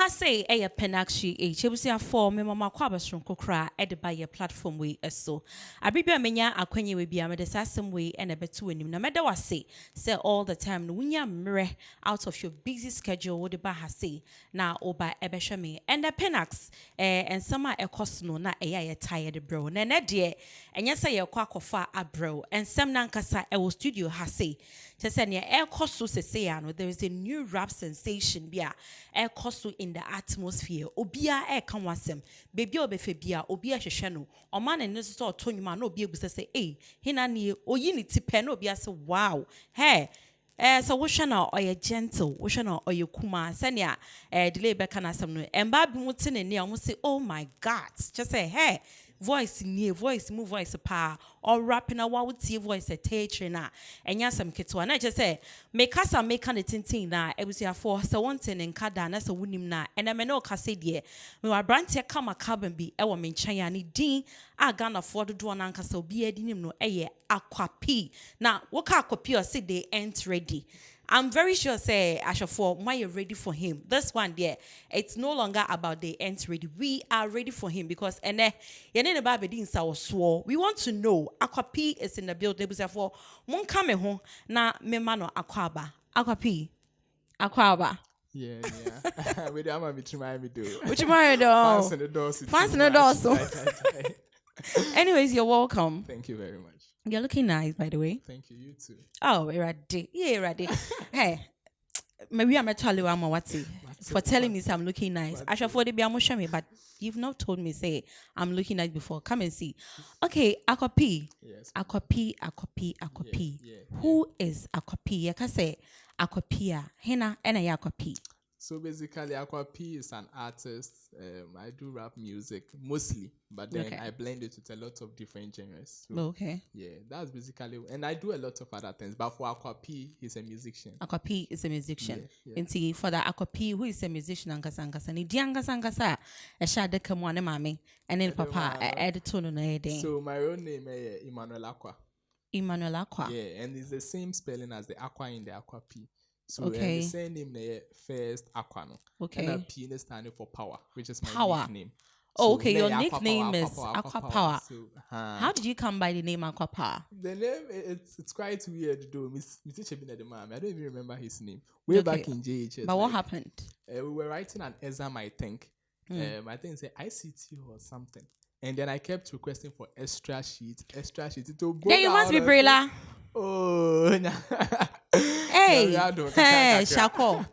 say a Pinax H. It was your form, Mamma Quabas from Kokra, edited by your platform way as so. I be menya Akwenye will be a medicine way and a between him. No matter what say all the time, when you're mere out of your busy schedule, what the Baha say now or by Ebeshame and the Pinax, and some are a cost no, not a tired bro. Nene dear, and yes, I a quack of far a bro, and some nankasa a studio has say. Just send your air cost so say, there is a new rap sensation, beer, air cost in the atmosphere, obia air can wasem, baby obefebia, obia shano, or man and this sort Tony man, no be able to say, eh, hinani, or unity pen, obia so wow, hey. So what shana or you gentle, what shana or you kuma, senya, delay back and some and Baby Mutin and near almost say, oh my God, just say, hey. Voice near voice move voice power or rapping a would see voice a teacher na and yes some kids one I just say make us a make an tinting na it was your for so one thing in kada na so wunim na and I may no case dear me wa brand here come a cabin be ewa min chaya ni din I gan afford to do an anchor so be a dinim no Akwa P now what Akwa P or say they ain't ready. I'm very sure say Asha for why you're ready for him. This one there, it's no longer about the ends ready. We are ready for him because we want to know Akwa P is in the building. For one coming home na me mano Akwaba. Akwa P. Akwaba. Yeah. We don't have to try me do. Which my door. Fans in the door. Anyways, you're welcome. Thank you very much. You're looking nice, by the way. Thank you. You too. Oh, we're ready. Yeah, ready. Hey, maybe I'm a Charlie Wamawati for telling me I'm looking nice. I shall for the show me, but you've not told me say I'm looking nice before. Come and see. Okay, Akwa P. Yes. Akwa P. Yeah. Who is Akwa P? I can say Akwa P. Hena and a Akwa P. So basically, Akwa P is an artist. I do rap music mostly, but then I blend it with a lot of different genres. So, okay. Yeah, that's basically, and I do a lot of other things. But for Akwa P, he's a musician. Akwa P is a musician. Yeah. And see, for the Akwa P, who is a musician, Angasa, ni Diangasa, a shade come one mommy, and then papa, I add a tone on a day. So my own name is Emmanuel Akwa. Emmanuel Akwa. Yeah, and it's the same spelling as the Akwa in the Akwa P. So the same name first Akwa no. Okay. And P is standing for power, which is my nickname. Oh, okay. So Your nickname is Aqua Power. So, how did you come by the name Aqua Power? The name it's quite weird though. Miss teacher been at the mom. I don't even remember his name. Way back in JHS. But what happened? We were writing an exam, I think. I think it's ICT or something. And then I kept requesting for extra sheets. Then you must be Brilla. Oh, hey, Shako.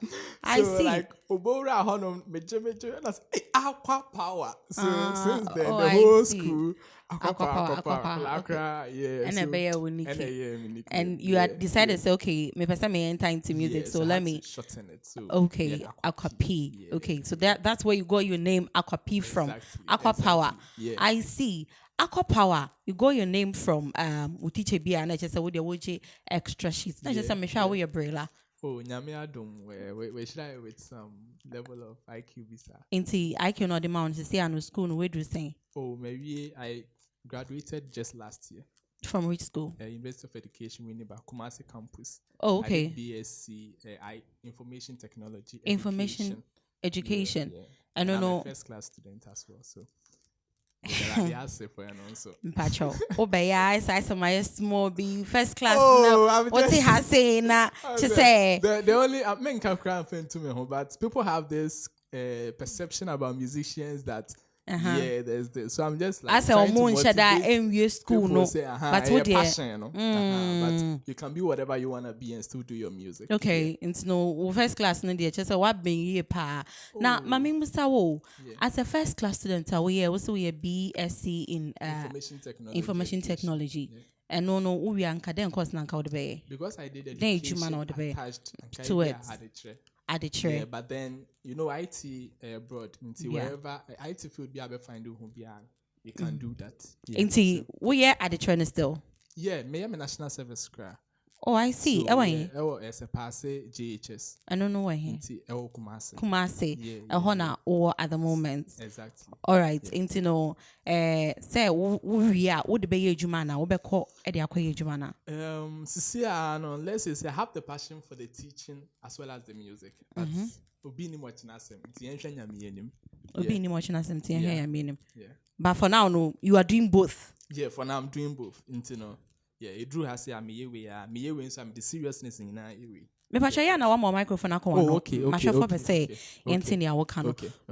I see. Like Obora Honum, Major, that's Aqua Power. So since then, the whole school, Aqua Power, yeah. And a bear will nick. And you had decided to say, okay, maybe I may time to music, so let me shorten it. So okay, Aqua P. Okay, so that's where you got your name Aqua P from. Aqua Power. Yeah. I see. Aqua Power, you got your name from Utiche Bia and I just said with the extra sheets. I just said me share with your brella. Oh, Nyame Adom, where should I with some level of IQ visa? Into IQ not the mount to say I know school where do you say? Oh, maybe I graduated just last year. From which school? University of Education, Winneba, Kumasi campus. Oh, okay. BSc, Information Technology. Information Education. Yeah. I don't know. I'm a first class student as well, so. Pacho. Obey I my small be first class. What he has saying to say. The only men can cry to me, but people have this perception about musicians that there's this. So I'm just like as a moon shada in school no. But what passion, but you can be whatever you wanna be and still do your music. Okay, it's no first class no dear just what being here pa. Now mami Mr. Wo as a first class student we also we a BSc in information technology. And no we anka then course na nka be. Because I did education attached to it. Yeah, but then IT abroad into wherever IT field be able find who be you can do that. Into we are at the trainer still. Yeah, me am a national service cry. Oh, I see. So, Yeah, as a passe JHS. I don't know where he. Kumasi. Or at the moment. Exactly. All right. Into no. Say we are. Would be jumana. Would be called Eddie Akwa jumana. Cecilia, no. Let's say I have the passion for the teaching as well as the music. But obi ni watching us. Ti enhwe nyame anim. Obi ni watching us. Ti enhwe nyame anim. Yeah. But for now, no, you are doing both. Yeah. For now, I'm doing both. Into no. Yeah, it drew has say me so I'm the seriousness in na ewe. Me pacha ya na one more microphone akwa. Oh, okay.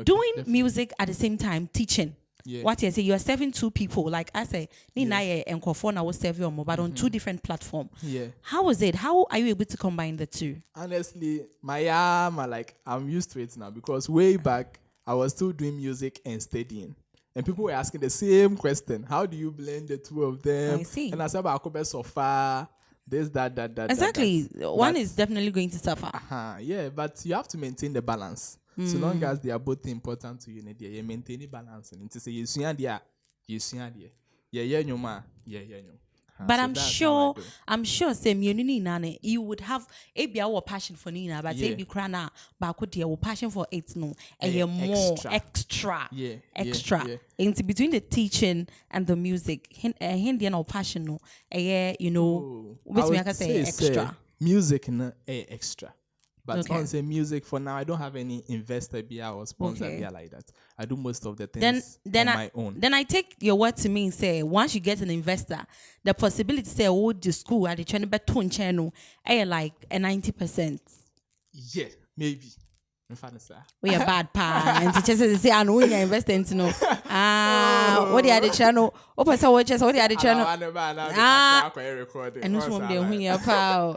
Doing music at the same time, teaching. Yeah. What you say, you are serving two people. Like I say, ni na ye enkofo na was serve you but on two different platforms. Yeah. How was it? How are you able to combine the two? Honestly, I'm used to it now because way back I was still doing music and studying. And people were asking the same question. How do you blend the two of them? I see. And I said, I could so far. This, that. Exactly. One is definitely going to suffer. Yeah, but you have to maintain the balance. So long as they are both important to you, you maintain the balance. And to say, you see, but I'm sure say nane you would have a passion for Nina, but say be crana but could your passion for it no more extra. Into between the teaching and the music hindi no passion no you know which me I can say extra music no extra. But on say music for now, I don't have any investor or sponsor like that. I do most of the things on my own. Then I take your word to mean say once you get an investor, the possibility say the school at the channel bet tone channel like a 90%. Yeah, maybe. We are bad pa and teachers say I know you invest into no. What the other channel? Open so what the other channel? And who's we are pa.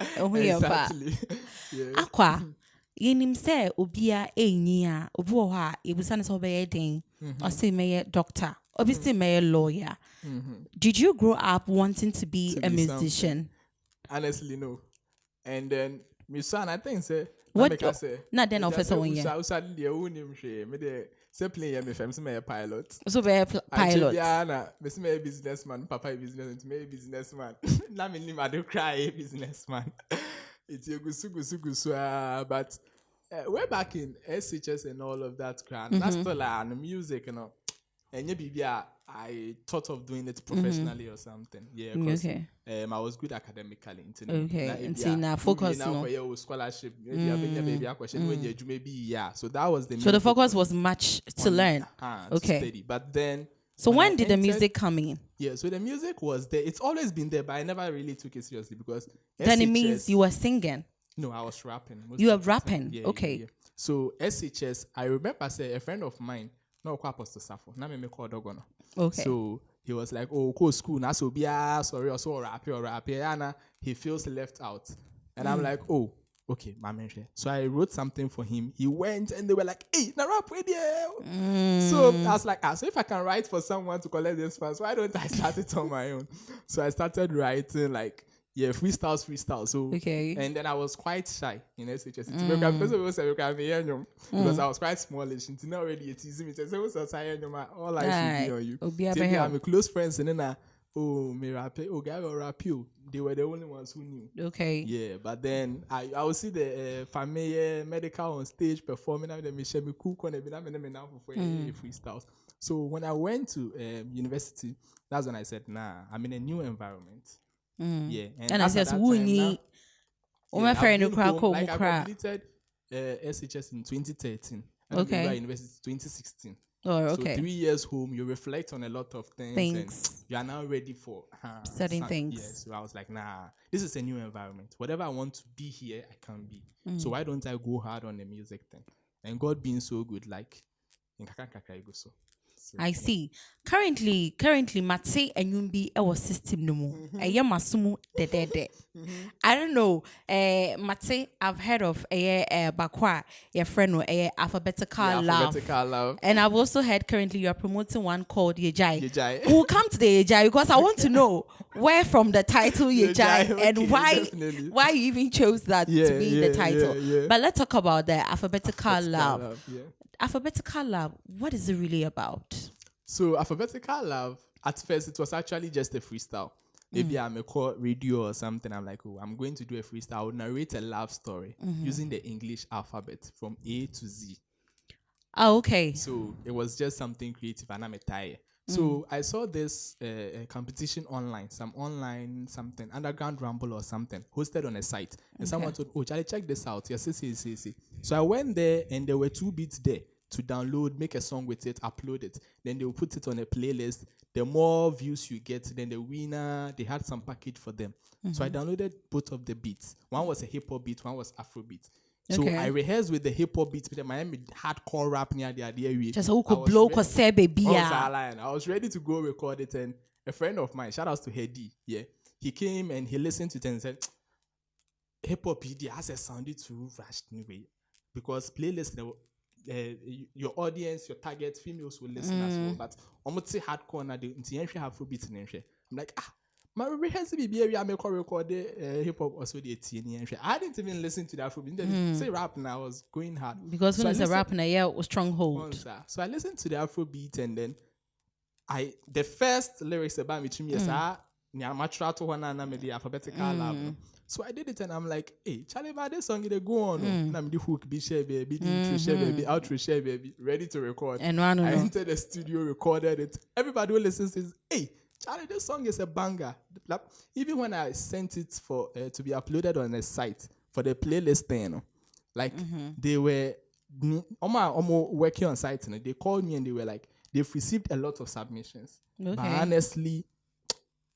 Akwa yenim say obia enyia obi wo ha ebusa ne so be den or say me doctor obi say me lawyer. Did you grow up wanting to be a musician? Honestly, no. And then my son, I think say what not then officer one year. Say play me fam say pilot. So be pilot. Yeah, na me businessman, papa business, me businessman. Na me nim I do cry businessman. It's a gusu, but way back in SHS and all of that crap, that's still like music, you know. And maybe I thought of doing it professionally or something. Yeah, because I was good academically. Now focus no. Scholarship. Maybe so that was the. So the focus was much to learn. To study. But then. So when did the music come in? Yeah, so the music was there. It's always been there, but I never really took it seriously because then it means you were singing. No, I was rapping. You were rapping, yeah, okay. Yeah. So SHS, I remember say a friend of mine, no Apostle Safo, na me call Dogono. Okay. So he was like, "Oh, go school na so bia sorry or so rap and he feels left out." And I'm like, "Oh, okay, my mention." So I wrote something for him. He went and they were like, "Hey, na rap with you." So I was like, so if I can write for someone to collect this funds, why don't I start it on my own? So I started writing like freestyle. So and then I was quite shy in SHS. Because I was quite smallish. It's not really teasing me. All I should be on you. I'm close friends and then me rap. Guy will rap you. They were the only ones who knew. Okay. Yeah, but then I will see the family medical on stage performing. And then me share me cook on it. Now for freestyles. So when I went to university, that's when I said, nah, I'm in a new environment. Yeah, and I said, "Who need?" My friend who I completed SHS in 2013. And I university 2016. Oh, okay. So 3 years home, you reflect on a lot of things. And you are now ready for certain things. Yes, so I was like, nah, this is a new environment. Whatever I want to be here, I can be. So why don't I go hard on the music thing? And God being so good, like in Kakaka so. I see. Currently, Matse and Yumbi our system no more. Masumu de. I don't know. Matse, I've heard of Bakwa, your friend or alphabetical love. And I've also heard currently you are promoting one called Yejai. We'll come to the Yejai because I want to know where from the title Yejai and why you even chose that to be the title. Yeah. But let's talk about the alphabetical love. Alphabetical love, what is it really about? So alphabetical love, at first it was actually just a freestyle. Maybe I'm a call radio or something. I'm like, oh, I'm going to do a freestyle. I would narrate a love story using the English alphabet from A to Z. Oh, okay. So it was just something creative, and I'm a tie. So I saw this competition online, something, underground rumble or something, hosted on a site. And someone told, oh, Charlie, check this out. Yes, yes. So I went there, and there were 2 beats there to download, make a song with it, upload it. Then they will put it on a playlist. The more views you get, then the winner, they had some package for them. So I downloaded both of the beats. One was a hip-hop beat, one was Afro beat. So I rehearsed with the hip-hop beats, with the Miami hardcore rap near the idea. Just who could blow baby. I was ready to go record it, and a friend of mine, shout out to Hedy, he came and he listened to it and said, hip-hop PD has a sounded too rushed anyway, because playlist, your audience, your target females will listen as well, but almost hardcore now, the entry have beats in entry. I'm like, my rehearsal be I make record hip hop also the TN. I didn't even listen to that Afrobeat. Say rap now, I was going hard because when it's a rap now, was stronghold. So I listened to the Afrobeat, and then the first lyrics about me to me is the alphabetical lab. So I did it, and I'm like, hey, Charlie, by this song it go on. And I'm the hook, be share baby, the intro share baby, outro share baby, ready to record. And I entered the studio, recorded it. Everybody who listens says, hey, Charlie, this song is a banger. Even when I sent it for to be uploaded on a site for the playlist thing, they were working on site, and they called me and they were like, they've received a lot of submissions. Okay. But honestly,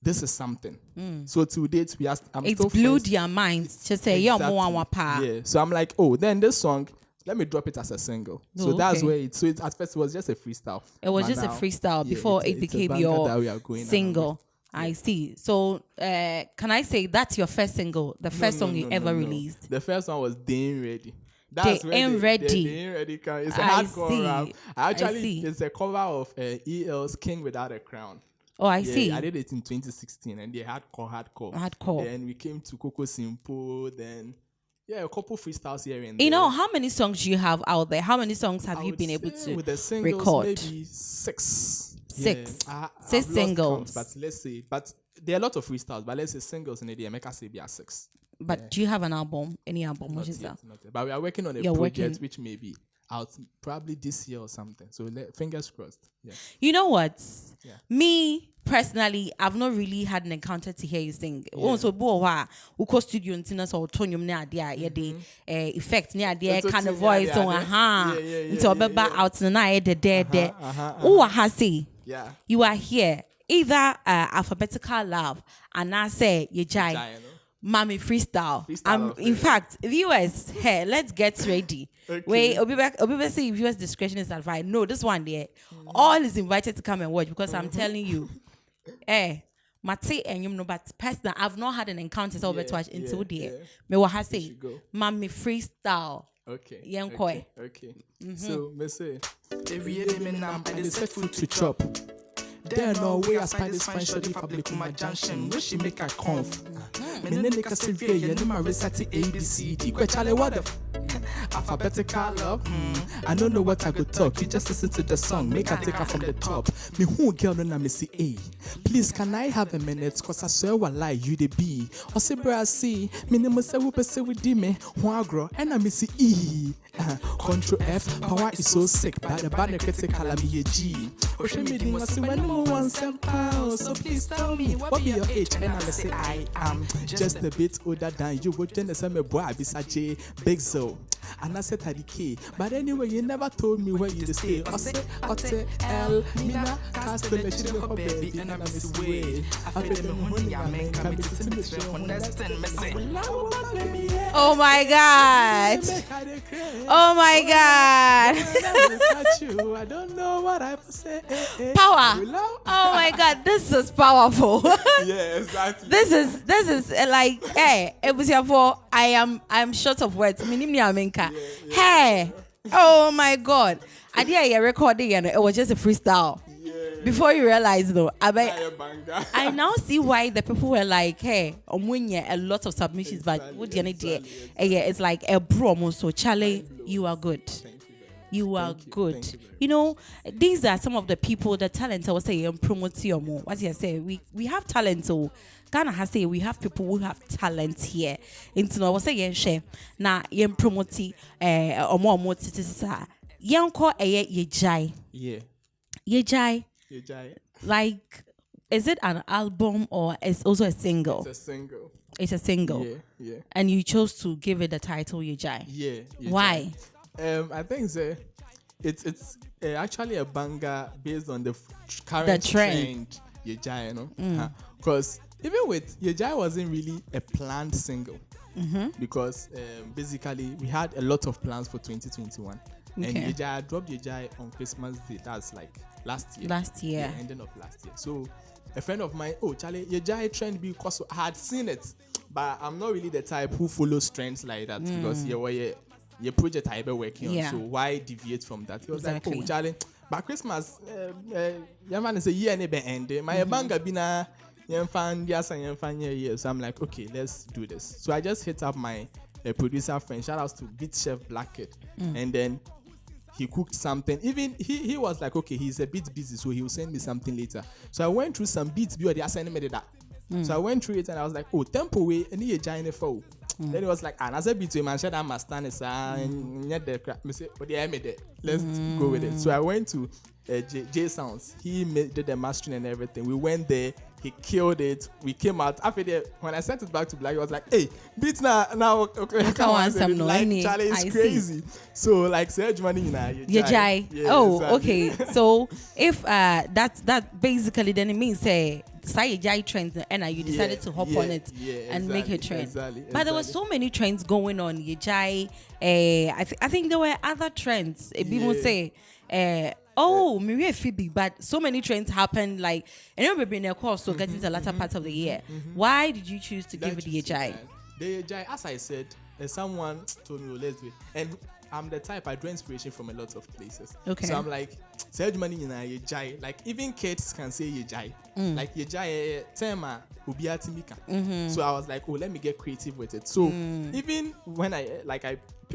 this is something. So to date, it blew their minds. Just say, yeah. So I'm like, oh, then this song, let me drop it as a single. So that's where at first it was just a freestyle. It was just a freestyle before it became your single. I see. So can I say that's your first single, the first song you ever released? The first one was They Ain't Ready. They Ain't Ready. They Ain't Ready. It's a hardcore rap. Actually, it's a cover of EL's King Without a Crown. Oh, I see. I did it in 2016, and they hardcore. Then we came to Coco Simple, then a couple freestyles here and there. You know, how many songs do you have out there? How many songs have you been able to with the singles, record? Maybe 6. 6. Yeah, 6 singles. Count, but let's say, there are a lot of freestyles, but let's say singles in the day, make us say be 6. But do you have an album? Any album? What is that? Not yet. But we are working on a project which may be out probably this year or something. So fingers crossed. Yeah. You know what? Yeah. Me personally, I've not really had an encounter to hear you sing. Also, studio or tonium near the effect near the kind of voice on until out tonight the oh hasi. Yeah. You are here. Either alphabetical love and I say you jai. Mommy freestyle. In fact, viewers, hey, let's get ready. Okay. Wait, Obi say viewers' discretion is advised. No, this one there, all is invited to come and watch because I'm telling you, Mate and you know, but personally, I've not had an encounter so to watch until there. Me what I say, mommy freestyle. Okay. Okay. So me say, I set food to chop. There no way I spy this fine shorty public with my junction. Wish she make a conf. Me name ka severe, you know my recipe ABCD. Kwe chale what the alphabetical love. I don't know what I could talk. You just listen to the song, make her take her from the top. Me who girl no na me see A. Please can I have a minute? Cause I swear what lie you the B. Or say bro I see. Me name say we say we di me. Who grow and I me see E. Control F. Power is so sick. By the bad critical I be a G. Ocean meeting was when no one somehow. So please tell me what be your age? And I say I am just a bit older than you. But then the same boy I be such a big so. And I said K. But anyway, you never told me where you stay. I say Ote L Mina Castle baby and I miss way. Oh my God. Oh my God. I don't know what I say. Power. Oh my God, this is powerful. Yeah, exactly. This is like, hey, it was your fault. I am short of words. Hey, oh my God. I did a recording and it was just a freestyle. Yeah. Before you realize though, I now see why the people were like, hey, a lot of submissions, but what do you need? Yeah, it's like a promo. So Charlie, you are good. You are Thank you. good. Thank you very You know, these are some of the people, the talent I was saying, promote your more. What you say, we have talent. So Ghana has say we have people who have talent here. Into no, I was saying, share na yen promote or more titisa. Yanko ye jai. Yeah. Ye jai. Yeah, Jai. Like, is it an album or it's also a single? It's a single. It's a single. Yeah, yeah. And you chose to give it the title Ye jai. Yeah. Why? I think it's actually a banger based on the current trend. Yejai, you know, because even with Yejai wasn't really a planned single, because basically we had a lot of plans for 2021, and Yejai, I dropped Yejai on Christmas Day. That's like last year. Yeah, ending of last year. So a friend of mine, oh Charlie, Yejai trend because I had seen it, but I'm not really the type who follows trends like that because your project I be working on. So why deviate from that? He was like, oh Charlie, but Christmas, your man is a year and a end. My banga bina years. So I'm like, okay, let's do this. So I just hit up my producer friend. Shout out to Beat Chef Blackhead, and then he cooked something. Even he was like, okay, he's a bit busy, so he will send me something later. So I went through some beats. They are sending me that. So I went through it and I was like, oh, tempo way, and he a giant phone. Then it was like, another beat to man, share that must stand and yet the crap. Me say, but I made it. Let's go with it. So I went to J0rms. He did the mastering and everything. We went there. He killed it. We came out. After that, when I sent it back to Black, he was like, hey, beats now, okay, I can't want some no. Like, Charlie is crazy. So, like, Serge Money, you jai. Oh, okay. So, if that basically then it means say jai trends and you decided to hop on it and make a trend. Exactly. But there were so many trends going on. Jai. I think there were other trends. People say. Maria Phoebe, but so many trends happened. Like, and you've been in a course, so getting to the latter part of the year. Why did you choose to give it the Yejai? The Yejai, as I said, someone told me, let's wait. And I'm the type, I draw inspiration from a lot of places. Okay. So I'm like, Serge Money in Yejai. Like, even kids can say Yejai. Like, Yejai, Tema, Ubiati Mika. So I was like, oh, let me get creative with it. So even when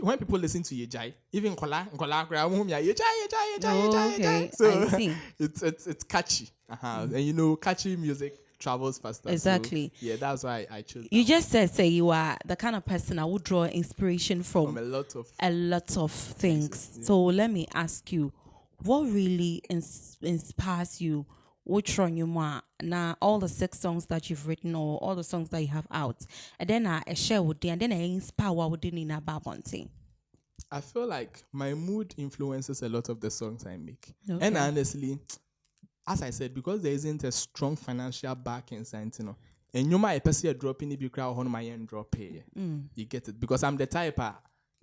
when people listen to Yejai, even Kola, Yejai. So it's catchy. And you know, catchy music travels faster. Exactly. So, yeah, that's why I chose. You just said you are the kind of person I would draw inspiration from a lot of things. Yeah. So let me ask you, what really inspires you? Which one you want? Now all the 6 songs that you've written or all the songs that you have out, and then I share with you, and then I inspire what would in a babonting. I feel like my mood influences a lot of the songs I make, and honestly, as I said, because there isn't a strong financial backing, and you might person dropping the big crowd on my end drop here. You get it because I'm the type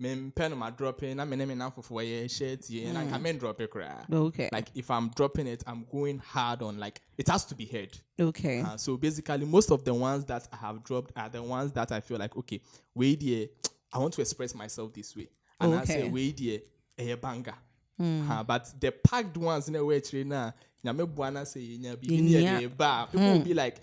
pen my dropping. I'm an for a shirt and I can drop it. Okay. Like if I'm dropping it, I'm going hard on like it has to be heard. Okay. So basically, most of the ones that I have dropped are the ones that I feel like okay, wait there. I want to express myself this way, and I say wait there a banger. But the packed ones in a way now. People will be like,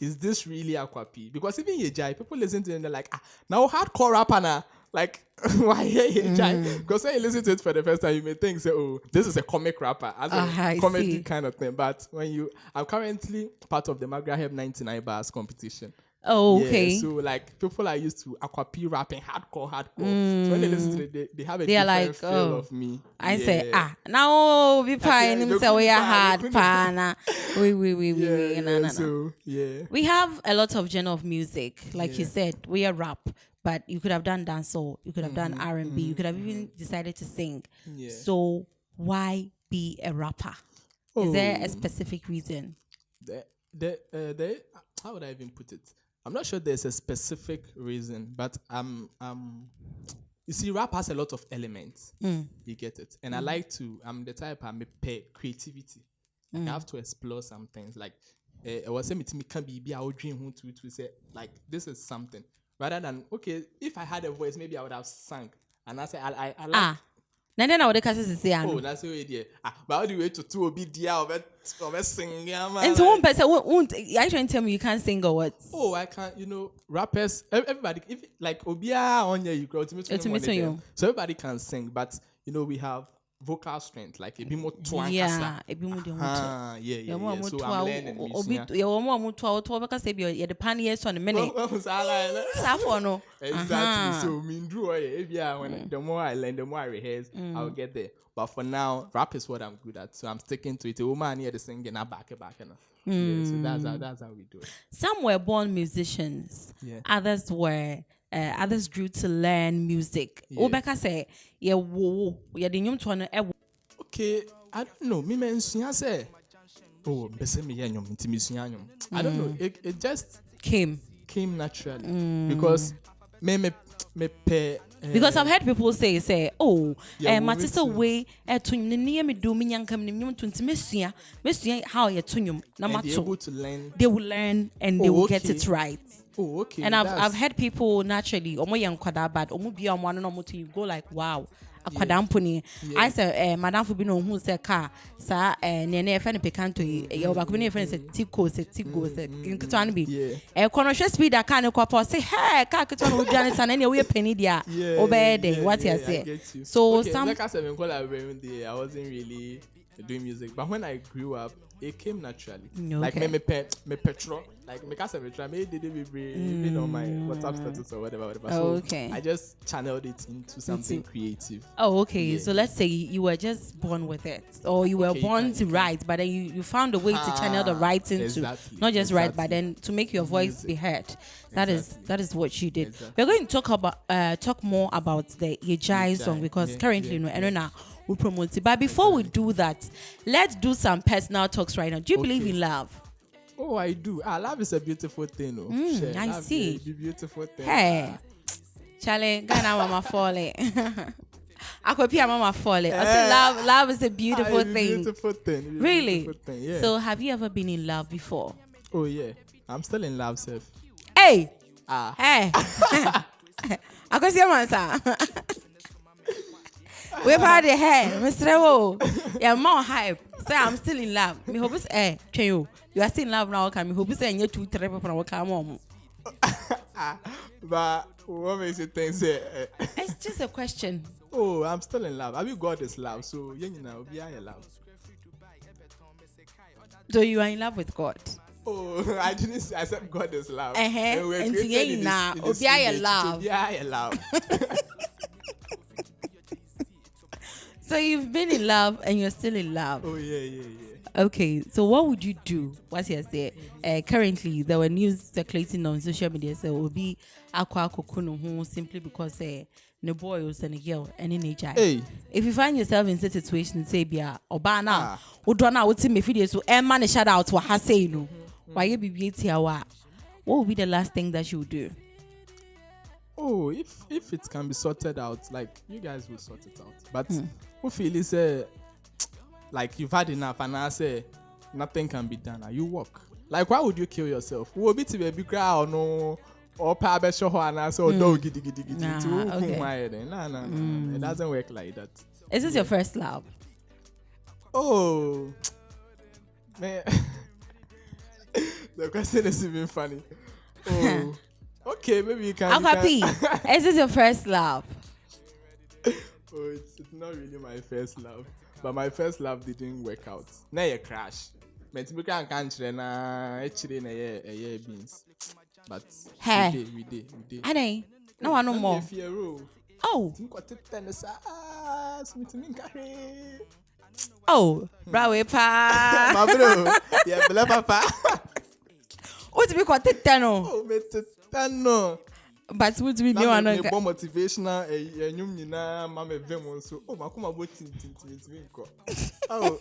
is this really Akwa P? Because even Yejai, people listen to it and they're like, now hardcore rapper now. Like, why Yejai? Because when you listen to it for the first time, you may think, say, oh, this is a comic rapper, as a comedy kind of thing. But I'm currently part of the Magra 99 bars competition. Oh, okay. Yeah, so like people are used to Akwa P rapping hardcore. So when they listen to it, they have a different feel of me. I say, now be fine. Him say we are hard pana. We have a lot of genre of music, like you said. We are rap, but you could have done dancehall, you could have done R&B, you could have even decided to sing. Yeah. So why be a rapper? Is there a specific reason? How would I even put it? I'm not sure there's a specific reason, but you see, rap has a lot of elements. You get it, and I'm the type I'm pay creativity. I have to explore some things. Like I was saying, me can be our dream who to say like this is something rather than okay. If I had a voice, maybe I would have sung. And I say I like. Then I would say, oh, that's the idea. But how do you wait to be dear of sing? And so one person won't. I try and tell me you can't sing or what? Oh, I can't. You know, rappers, everybody. If like Obia on you grow to meet you. So everybody can sing, but you know we have vocal strength, like a bit more twang. Yeah, a bit more than Yeah. So I'm learning. because you're the pioneers on a minute. Exactly. So when the more I learn, the more I rehearse, I'll get there. But for now, rap is what I'm good at, so I'm sticking to it. A woman here the singing, I back it. Yeah, so that's how we do it. Some were born musicians. Yeah. Others grew to learn music. Obeka say, yeah, the new one. Okay, I don't know. Me mention say, oh, I don't know. It just Came naturally because me pay. Because I've heard people say, oh, my sister too. way to near me do me young come to Messia, how you're tunyum, And they're able to learn. they will learn and they will get it right. Oh, okay. And I've heard people naturally, omo young kwada bad, omo be on one no you go like, wow. I said, Madame Fubino, who said car, sir, and near friend Picanto, your back friend said Tico, said Tico, Yeah. A conscious speed that kind of couple say, hey, Cacaton with Janice and any way penny there. Obey day, what you say. So some like I said, I wasn't really doing music, but when I grew up, it came naturally. Like me petrol, like me cast try me did it on my WhatsApp status or whatever. So I just channeled it into something creative. Oh, okay. Yeah. So let's say you were just born with it, or you were born to write, but then you found a way to channel the writing to not just write, but then to make your voice be heard. That is what you did. We're going to talk more about the Yejai song because currently, I don't know. We promote it. But before we do that, let's do some personal talks right now. Do you believe in love? Oh, I do. Love is a beautiful thing. I see. It's a beautiful thing. Hey, Charlie, Ghana mama falling. Akwa pia mama falling. I say love is a beautiful thing. Beautiful thing. Really? Beautiful thing, yeah. So have you ever been in love before? Oh yeah, I'm still in love, Seth. Hey. Hey. Akwa see man we've had a hair, Mr. Wo. You're more hype. Say I'm still in love. Me hope it's you are still in love now. Can me hope it's you 2-3 people now come on. But what makes you think say? It's just a question. Oh, I'm still in love. I mean, God is love, so you know, be in love. So you are in love with God? Oh, I didn't say. I said God is love. And we're created now, be in love. Yeah, in love. So you've been in love and you're still in love. Oh yeah. Okay, so what would you do? What's your say? Currently, there were news circulating on social media. So it will be Akwa Kokuno simply because no boy was and a girl and in nature. Hey. If you find yourself in such a situation, say Bia or Bana, who don't know what to make videos, so man shout out to her say no. Why you be beauty? What would be the last thing that you would do? Oh, if it can be sorted out, like you guys will sort it out. But who feel is like you've had enough and I say nothing can be done. You walk. Like why would you kill yourself? Will be to be a big cry or no or pay show and I say dog giddy. No. It doesn't work like that. Is this your first love? Oh man. The question is even funny. Oh. Okay, maybe you can. Akwa P, is this your first love? Oh, it's not really my first love, but my first love didn't work out. Now you crash. But we can't actually na beans. But hey, we did. Ade, no one no more. Oh, bravo pa. My bro, yeah, bela papa. What to be called tetano? Oh, me tetano. But what do we know? I'm motivational. Nyum nyina mama vemo so. Oh, makuma bo tin. Oh.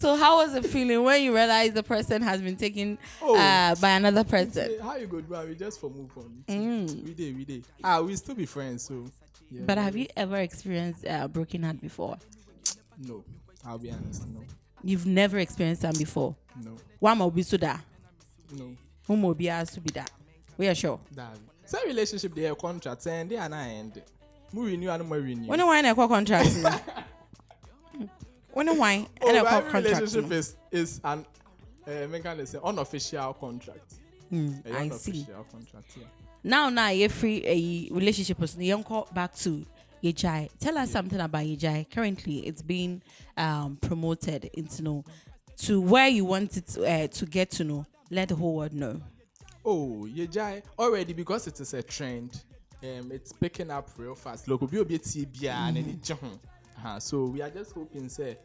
So how was it feeling when you realized the person has been taken by another person? How you go do? We just for move on. We did. We still be friends. So. Yeah, but have you ever experienced a broken heart before? No, I'll be honest. No. You've never experienced that before? No. One will be so that. No. Who will be asked to be that? We are sure. That. Same relationship, they have contracts and they are not end. We renew and we renew. When why I contract? When why? Relationship is an unofficial contract. I see. Contract, yeah. Now, every relationship person, you call back to Yejai. Tell us something about Yejai. Currently, it's being promoted into to where you want it to get to know. Let the whole world know. Oh, Yejai already because it is a trend. It's picking up real fast. Look, we'll be and it so we are just hoping say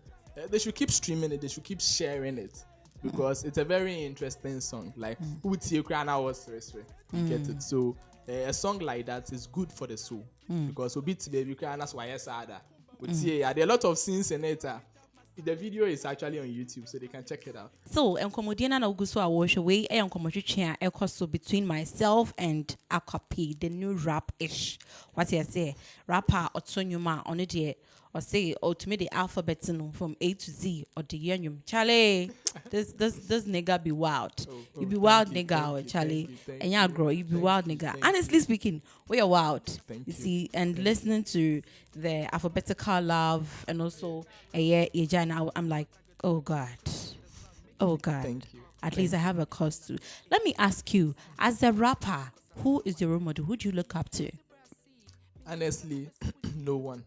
they should keep streaming it. They should keep sharing it because it's a very interesting song. Like who would see Ayawaso? You get it. So a song like that is good for the soul because we beat baby cry. That's why there are a lot of scenes in it. The video is actually on YouTube, so they can check it out. So, comedian na uguso awash away so between myself and Akwa, the new rap-ish. What you say? Rapper Otsonyuma on it or say or to me the alphabet from A to Z or the yenyum. Charlie, this nigga be wild. You be wild nigga, Charlie. And yeah, grow, you be wild nigga. Honestly speaking, we are wild. You see, and listening to the alphabetical love and also I'm like, oh God. Thank you. At least I have a cause to. Let me ask you, as a rapper, who is your role model? Who do you look up to? Honestly, no one.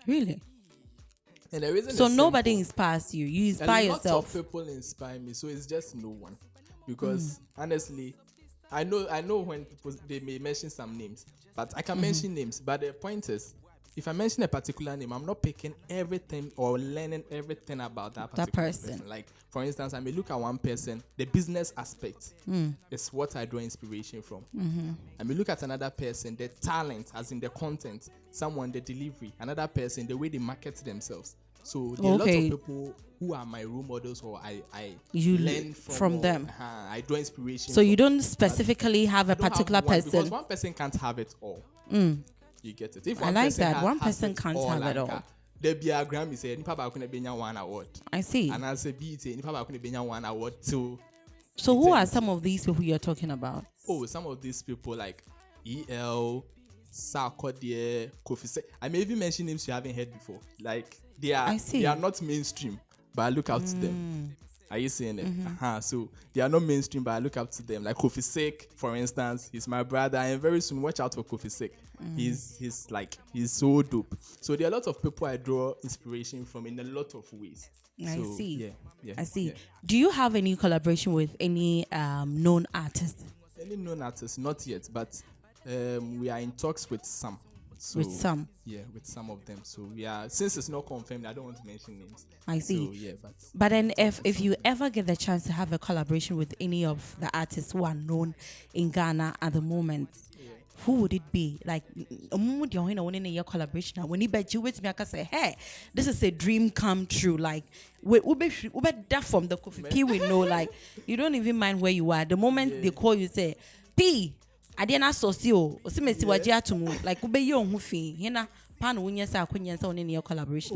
Really? And there isn't so nobody inspires you. You inspire yourself. A lot of people inspire me, so it's just no one. Because honestly, I know when people they may mention some names, but I can mention names. But the point is, if I mention a particular name, I'm not picking everything or learning everything about that particular person. Like, for instance, I may look at one person, the business aspect is what I draw inspiration from. I may look at another person, the talent, as in the content, someone, the delivery, another person, the way they market themselves. So there are lots of people who are my role models or I learn from them. I draw inspiration. So you don't specifically have a particular person? Because one person can't have it all. You get it. If I like that. One person can't have it all. There be a Grammy say nipa ba ko na benya one award. I see. And as a beat nipa ba ko na benya one award too. So who are some of these people you're talking about? Oh, some of these people like EL, St0rms, Kofi. I may even mention names you haven't heard before. Like they are not mainstream, but I look up to them. Are you seeing it? So they are not mainstream, but I look up to them. Like Kofi, for instance, he's my brother, and very soon watch out for Kofi. He's so dope. So there are a lot of people I draw inspiration from in a lot of ways. I see. Yeah. I see. Yeah. Do you have any collaboration with any known artists? Any known artists? Not yet, but we are in talks with some. So, with some? Yeah, with some of them. So we are, since it's not confirmed, I don't want to mention names. I see. So, yeah, but then if you ever get the chance to have a collaboration with any of the artists who are known in Ghana at the moment, who would it be? Like, your collaboration. When you bet you with me, I can say, hey, this is a dream come true. Like, we that from the Kofi P we know. Like, you don't even mind where you are. The moment they call you, say, P. I didn't associate. Like ube yo hufi. Hina pan unya sa kunya sa only your collaboration.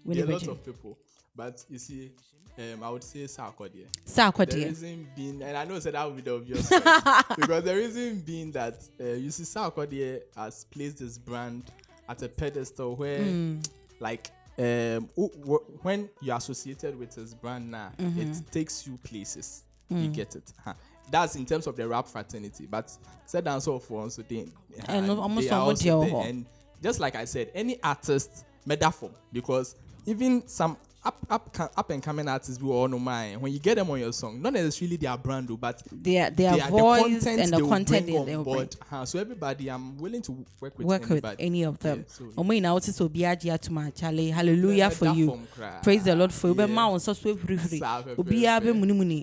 There are lots of people, but you see, I would say St0rms. St0rms. The reason being, and I know that would be the obvious because the reason being that you see St0rms has placed this brand at a pedestal where, like, when you're associated with his brand now, it takes you places. You get it. That's in terms of the rap fraternity, but said and so forth. So they are also there. And just like I said, any artist made that form, because even some up and coming artists we all know mine. When you get them on your song, not necessarily their brand, but their voice and the content they will bring. So everybody, I'm willing to work with any of them. Yeah, Hallelujah for you. Praise the Lord for you.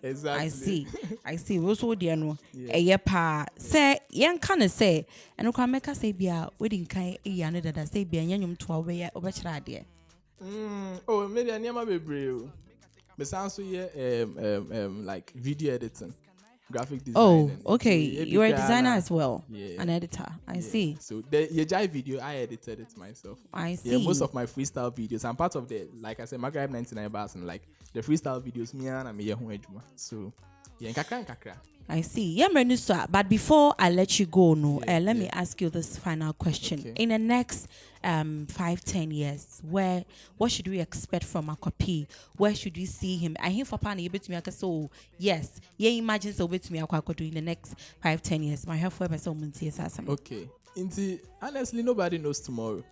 Exactly. I see. Also, dear no. Say young can say, and can make us say be a wedding kind that say be a young 12 year over dear. Oh, maybe I never be brave. But sounds like video editing, graphic design. Oh, okay. You're a designer as well. Yeah. An editor. I see. So the Yejai video, I edited it myself. I see. Yeah, most of my freestyle videos. I'm part of the, like I said, Magrib 99 bars and like the freestyle videos. Me and me So yeah, kakra. I see. Yeah, but before I let you go, let me ask you this final question. Okay. In the next 5-10 years, what should we expect from Akwa P? Where should we see him? I hear for Pani able to me. So yes, imagine so with me Akwa do in the next 5-10 years. My help for person. Okay. Honestly, nobody knows tomorrow.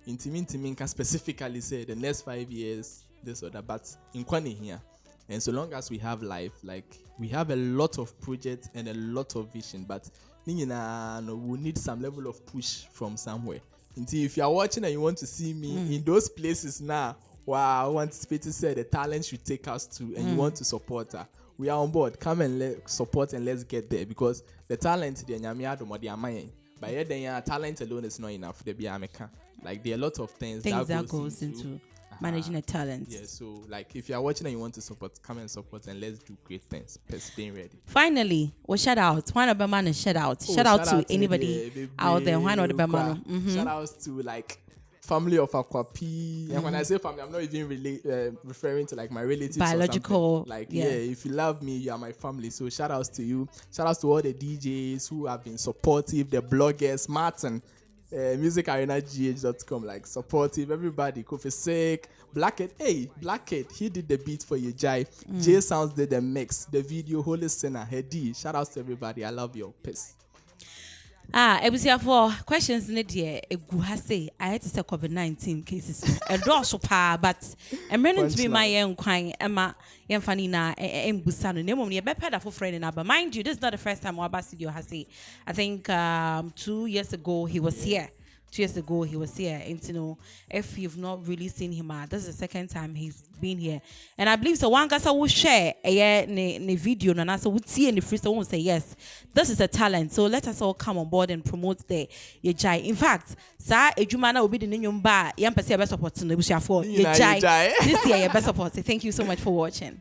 Intiminka specifically say the next 5 years, this or that, but in Kwani here. And so long as we have life, like we have a lot of projects and a lot of vision, but we need some level of push from somewhere. Until if you are watching and you want to see me in those places now, wow, I want to say the talent should take us to, and you want to support her. We are on board. Come and support and let's get there, because the talent, the nyamiado mo the amayen. But yeah, then talent alone is not enough. The biameka. Like there are a lot of things that goes into managing a talent. Yeah, so like if you are watching and you want to support, come and support and let's do great things. Staying ready. Finally, we shout out. Why not man and shout out? Shout out to anybody out there. Why not the man? Shout outs to like family of Akwa P. And when I say family, I'm not even referring to like my relatives. Biological. Like yeah, if you love me, you are my family. So shout outs to you. Shout outs to all the DJs who have been supportive, the bloggers, Martin. musicarenagh.com, like supportive, everybody. Kofi Sake, Blackhead, he did the beat for you, Jai. J Sounds did the mix, the video, Holy Sinner, Hedi. Shout out to everybody. I love you. Peace. Ebusia for questions in the say I had to say COVID-19 cases. A draw so pa, but I'm running to be my own crying Emma Yanfanina and Busano. Name me a better for friend and but mind you, this is not the first time Wabasio has say. I think 2 years ago he was here. 2 years ago he was here, and you know, if you've not really seen him, this is the second time he's been here, and I believe so. One guy will share a video, and also would see in the freestyle won't say yes, this is a talent. So let us all come on board and promote the Yejai. In fact, sir, Ejumana will be the new bar. Young person best support to the for Yejai this year. Your best support. Thank you so much for watching.